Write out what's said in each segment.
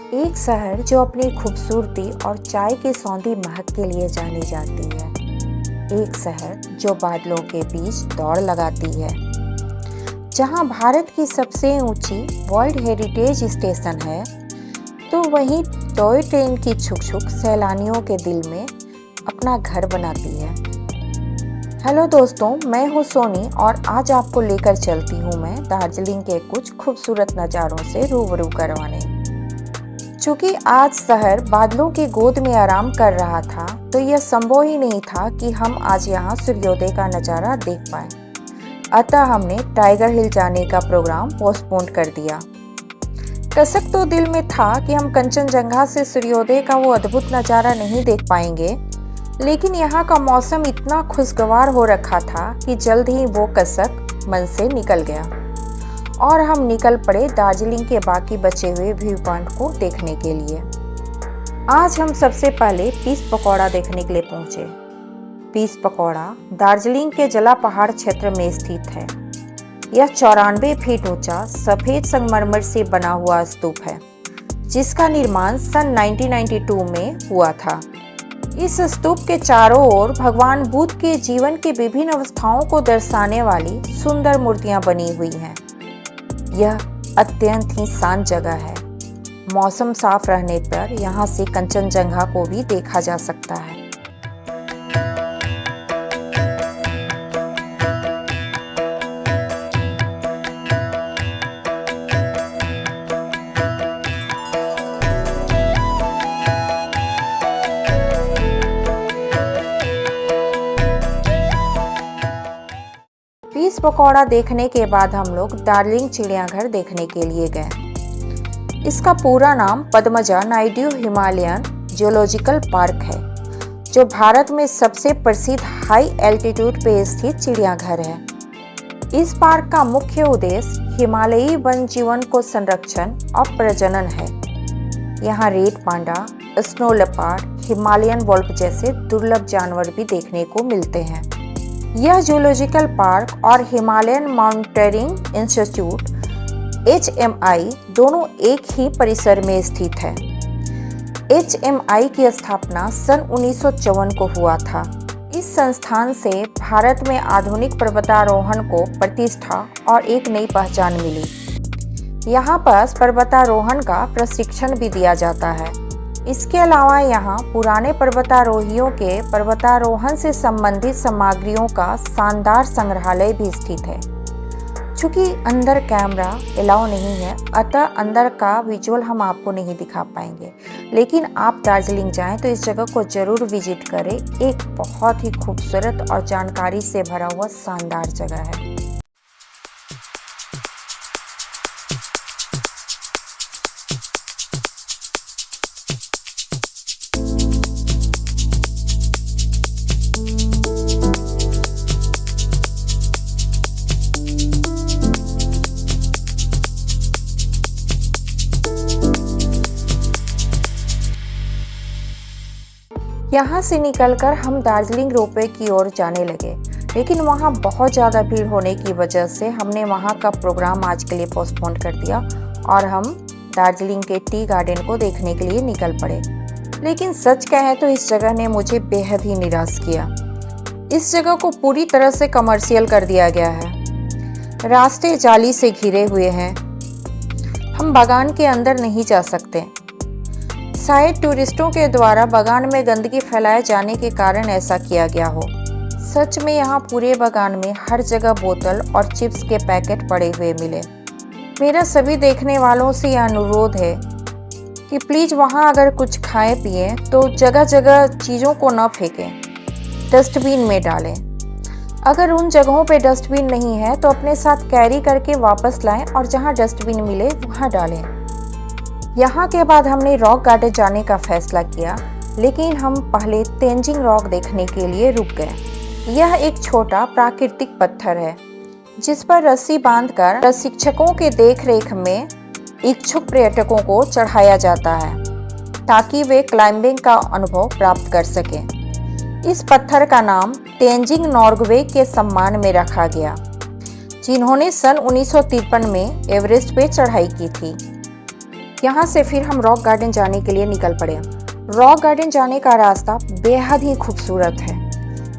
एक शहर जो अपनी खूबसूरती और चाय की सौंधी महक के लिए जानी जाती है। एक शहर जो बादलों के बीच दौड़ लगाती है, जहां भारत की सबसे ऊंची वर्ल्ड हेरिटेज स्टेशन है, तो वहीं टॉय ट्रेन की छुक-छुक सैलानियों के दिल में अपना घर बनाती है। हेलो दोस्तों, मैं हूं सोनी और आज आपको लेकर चलती हूं मैं दार्जिलिंग के कुछ खूबसूरत नज़ारों से रूबरू करवाने। चूंकि आज शहर बादलों की गोद में आराम कर रहा था, तो यह संभव ही नहीं था कि हम आज यहाँ सूर्योदय का नज़ारा देख पाए। अतः हमने टाइगर हिल जाने का प्रोग्राम पोस्टपोन कर दिया। कसक तो दिल में था कि हम कंचनजंगा से सूर्योदय का वो अद्भुत नज़ारा नहीं देख पाएंगे, लेकिन यहाँ का मौसम इतना खुशगवार हो रखा था कि जल्द ही वो कसक मन से निकल गया और हम निकल पड़े दार्जिलिंग के बाकी बचे हुए व्यू पॉइंट को देखने के लिए। आज हम सबसे पहले पीस पकौड़ा देखने के लिए पहुंचे। पीस पकौड़ा दार्जिलिंग के जला पहाड़ क्षेत्र में स्थित है। यह 94 फीट ऊंचा सफेद संगमरमर से बना हुआ स्तूप है, जिसका निर्माण सन 1992 में हुआ था। इस स्तूप के चारों ओर भगवान बुद्ध के जीवन की विभिन्न अवस्थाओं को दर्शाने वाली सुंदर मूर्तियां बनी हुई हैं। यह अत्यंत ही शांत जगह है। मौसम साफ रहने पर यहाँ से कंचनजंगा को भी देखा जा सकता है। पीस पकौड़ा देखने के बाद हम लोग दार्जिलिंग चिड़ियाघर देखने के लिए गए। इसका पूरा नाम Padmaja Naidu Himalayan geological park है, जो भारत में सबसे प्रसिद्ध हाई एल्टीट्यूड पे स्थित चिड़ियाघर है। इस पार्क का मुख्य उद्देश्य हिमालयी वन जीवन को संरक्षण और प्रजनन है। यहाँ red panda, snow leopard, Himalayan wolf जैसे दुर्लभ जानवर भी देखने को मिलते हैं। यह जूलॉजिकल पार्क और हिमालयन माउंटेनियरिंग इंस्टीट्यूट HMI दोनों एक ही परिसर में स्थित है। HMI की स्थापना सन 1954 को हुआ था। इस संस्थान से भारत में आधुनिक पर्वतारोहण को प्रतिष्ठा और एक नई पहचान मिली। यहाँ पर पर्वतारोहण का प्रशिक्षण भी दिया जाता है। इसके अलावा यहाँ पुराने पर्वतारोहियों के पर्वतारोहण से संबंधित सामग्रियों का शानदार संग्रहालय भी स्थित है। चूंकि अंदर कैमरा अलाउ नहीं है, अतः अंदर का विजुअल हम आपको नहीं दिखा पाएंगे, लेकिन आप दार्जिलिंग जाएं तो इस जगह को जरूर विजिट करें। एक बहुत ही खूबसूरत और जानकारी से भरा हुआ शानदार जगह है। यहाँ से निकलकर हम दार्जिलिंग रोपवे की ओर जाने लगे, लेकिन वहाँ बहुत ज़्यादा भीड़ होने की वजह से हमने वहाँ का प्रोग्राम आज के लिए पोस्टपोन कर दिया और हम दार्जिलिंग के टी गार्डन को देखने के लिए निकल पड़े। लेकिन सच कहें तो इस जगह ने मुझे बेहद ही निराश किया। इस जगह को पूरी तरह से कमर्शियल कर दिया गया है। रास्ते जाली से घिरे हुए हैं। हम बागान के अंदर नहीं जा सकते। शायद टूरिस्टों के द्वारा बागान में गंदगी फैलाए जाने के कारण ऐसा किया गया हो। सच में यहाँ पूरे बागान में हर जगह बोतल और चिप्स के पैकेट पड़े हुए मिले। मेरा सभी देखने वालों से यह अनुरोध है कि प्लीज़ वहाँ अगर कुछ खाएं पिएं तो जगह जगह चीज़ों को न फेंकें, डस्टबिन में डालें। अगर उन जगहों पे डस्टबिन नहीं है तो अपने साथ कैरी करके वापस लाएं और जहाँ डस्टबिन मिले वहाँ डालें। यहाँ के बाद हमने रॉक गार्डन जाने का फैसला किया, लेकिन हम पहले तेंजिंग रॉक देखने के लिए रुक गए। यह एक छोटा प्राकृतिक पत्थर है, जिस पर रस्सी बांधकर प्रशिक्षकों के देखरेख में इच्छुक पर्यटकों को चढ़ाया जाता है, ताकि वे क्लाइंबिंग का अनुभव प्राप्त कर सकें। इस पत्थर का नाम तेंजिंग नोर्गवे के सम्मान में रखा गया, जिन्होंने सन 1953 में एवरेस्ट पे चढ़ाई की थी। यहाँ से फिर हम रॉक गार्डन जाने के लिए निकल पड़े। रॉक गार्डन जाने का रास्ता बेहद ही खूबसूरत है।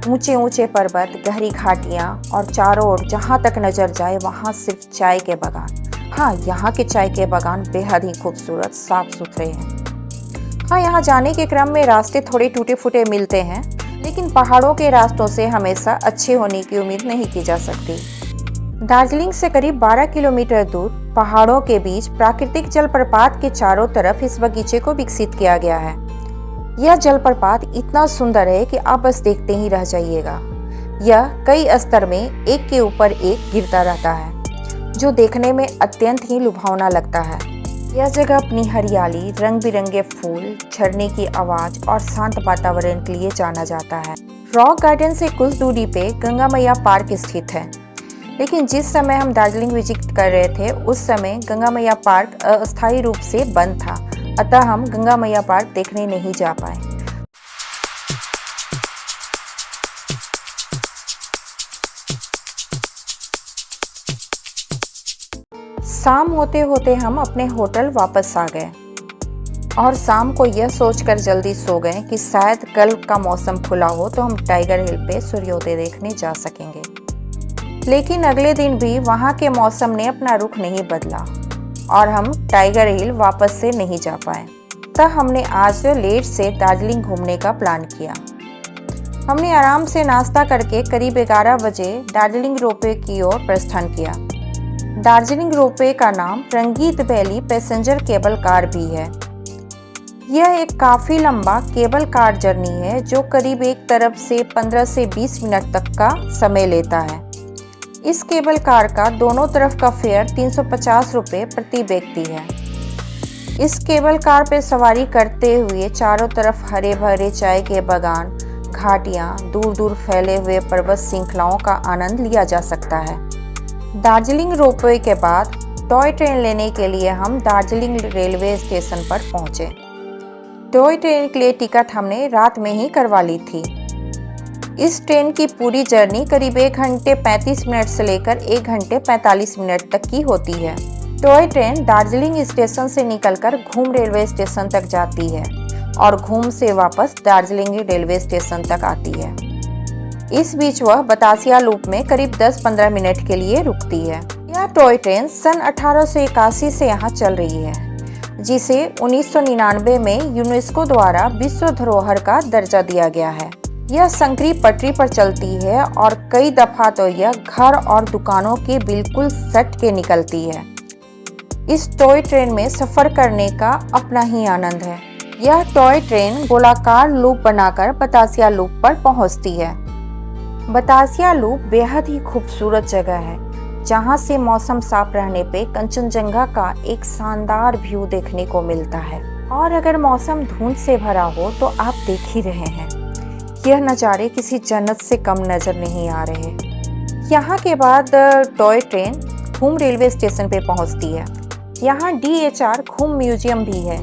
ऊंचे ऊंचे पर्वत, गहरी घाटियां और चारों ओर जहां तक नजर जाए वहां सिर्फ चाय के बागान। हाँ, यहाँ के चाय के बागान बेहद ही खूबसूरत, साफ सुथरे हैं। हाँ, यहाँ जाने के क्रम में रास्ते थोड़े टूटे फूटे मिलते हैं, लेकिन पहाड़ों के रास्तों से हमेशा अच्छे होने की उम्मीद नहीं की जा सकती। दार्जिलिंग से करीब 12 किलोमीटर दूर पहाड़ों के बीच प्राकृतिक जलप्रपात के चारों तरफ इस बगीचे को विकसित किया गया है। यह जलप्रपात इतना सुंदर है कि आप बस देखते ही रह जाइएगा। यह कई स्तर में एक के ऊपर एक गिरता रहता है, जो देखने में अत्यंत ही लुभावना लगता है। यह जगह अपनी हरियाली, रंग बिरंगे फूल, झरने की आवाज और शांत वातावरण के लिए जाना जाता है। रॉक गार्डन से कुछ दूरी पे गंगा मैया पार्क स्थित है, लेकिन जिस समय हम दार्जिलिंग विजिट कर रहे थे उस समय गंगा मैया पार्क अस्थायी रूप से बंद था, अतः हम गंगा मैया पार्क देखने नहीं जा पाए। शाम होते होते हम अपने होटल वापस आ गए और शाम को यह सोचकर जल्दी सो गए कि शायद कल का मौसम खुला हो तो हम टाइगर हिल पे सूर्योदय देखने जा सकेंगे। लेकिन अगले दिन भी वहां के मौसम ने अपना रुख नहीं बदला और हम टाइगर हिल वापस से नहीं जा पाए। तब हमने आज लेट से दार्जिलिंग घूमने का प्लान किया। हमने आराम से नाश्ता करके करीब 11 बजे दार्जिलिंग रोपवे की ओर प्रस्थान किया। दार्जिलिंग रोपवे का नाम रंगीत वैली पैसेंजर केबल कार भी है। यह एक काफी लंबा केबल कार जर्नी है जो करीब एक तरफ से 15 से 20 मिनट तक का समय लेता है। इस केबल कार का दोनों तरफ का फेयर 350 रुपये प्रति व्यक्ति है। इस केबल कार पे सवारी करते हुए चारों तरफ हरे भरे चाय के बागान, घाटियां, दूर दूर फैले हुए पर्वत श्रृंखलाओं का आनंद लिया जा सकता है। दार्जिलिंग रोपवे के बाद टॉय ट्रेन लेने के लिए हम दार्जिलिंग रेलवे स्टेशन पर पहुंचे। टॉय ट्रेन के लिए टिकट हमने रात में ही करवा ली थी। इस ट्रेन की पूरी जर्नी करीब 1 घंटे 35 मिनट से लेकर 1 घंटे 45 मिनट तक की होती है। टॉय ट्रेन दार्जिलिंग स्टेशन से निकलकर घूम रेलवे स्टेशन तक जाती है और घूम से वापस दार्जिलिंग रेलवे स्टेशन तक आती है। इस बीच वह बतासिया लूप में करीब 10-15 मिनट के लिए रुकती है। यह टॉय ट्रेन सन 1881 से यहाँ चल रही है, जिसे 1999 में यूनेस्को द्वारा विश्व धरोहर का दर्जा दिया गया है। यह संकरी पटरी पर चलती है और कई दफा तो यह घर और दुकानों के बिल्कुल सट के निकलती है। इस टॉय ट्रेन में सफर करने का अपना ही आनंद है। यह टॉय ट्रेन गोलाकार लूप बनाकर बतासिया लूप पर पहुंचती है। बतासिया लूप बेहद ही खूबसूरत जगह है, जहां से मौसम साफ रहने पे कंचनजंगा का एक शानदार व्यू देखने को मिलता है। और अगर मौसम धुंध से भरा हो तो आप देख ही रहे हैं, यह नज़ारे किसी जन्नत से कम नजर नहीं आ रहे। यहाँ के बाद टॉय ट्रेन घूम रेलवे स्टेशन पे पहुंचती है। यहाँ DHR घूम म्यूजियम भी है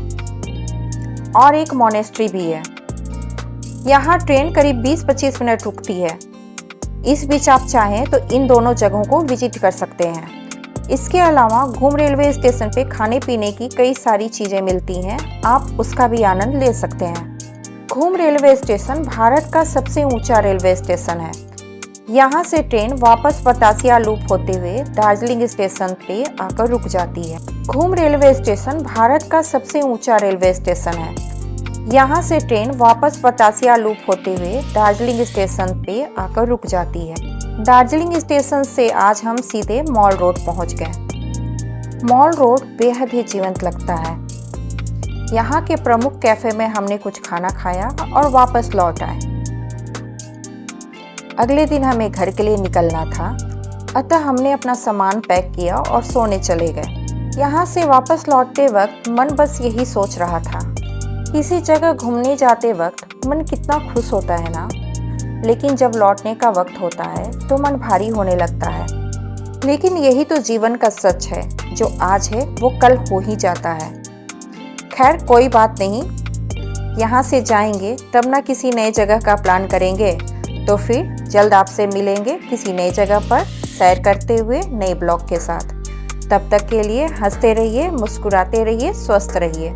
और एक मोनेस्ट्री भी है। यहाँ ट्रेन करीब 20-25 मिनट रुकती है। इस बीच आप चाहें तो इन दोनों जगहों को विजिट कर सकते हैं। इसके अलावा घूम रेलवे स्टेशन पे खाने पीने की कई सारी चीजें मिलती हैं, आप उसका भी आनंद ले सकते हैं। घूम रेलवे स्टेशन भारत का सबसे ऊंचा रेलवे स्टेशन है। यहाँ से ट्रेन वापस बतासिया लूप होते हुए दार्जिलिंग स्टेशन पे आकर रुक जाती है। घूम रेलवे स्टेशन भारत का सबसे ऊंचा रेलवे स्टेशन है। यहाँ से ट्रेन वापस बतासिया लूप होते हुए दार्जिलिंग स्टेशन पे आकर रुक जाती है। दार्जिलिंग स्टेशन से आज हम सीधे मॉल रोड पहुँच गए। मॉल रोड बेहद ही जीवंत लगता है। यहाँ के प्रमुख कैफे में हमने कुछ खाना खाया और वापस लौट आए। अगले दिन हमें घर के लिए निकलना था, अतः हमने अपना सामान पैक किया और सोने चले गए। यहाँ से वापस लौटते वक्त मन बस यही सोच रहा था, किसी जगह घूमने जाते वक्त मन कितना खुश होता है ना, लेकिन जब लौटने का वक्त होता है तो मन भारी होने लगता है। लेकिन यही तो जीवन का सच है, जो आज है वो कल हो ही जाता है। खैर कोई बात नहीं, यहाँ से जाएंगे तब ना किसी नए जगह का प्लान करेंगे, तो फिर जल्द आपसे मिलेंगे किसी नई जगह पर सैर करते हुए नए ब्लॉग के साथ। तब तक के लिए हंसते रहिए, मुस्कुराते रहिए, स्वस्थ रहिए।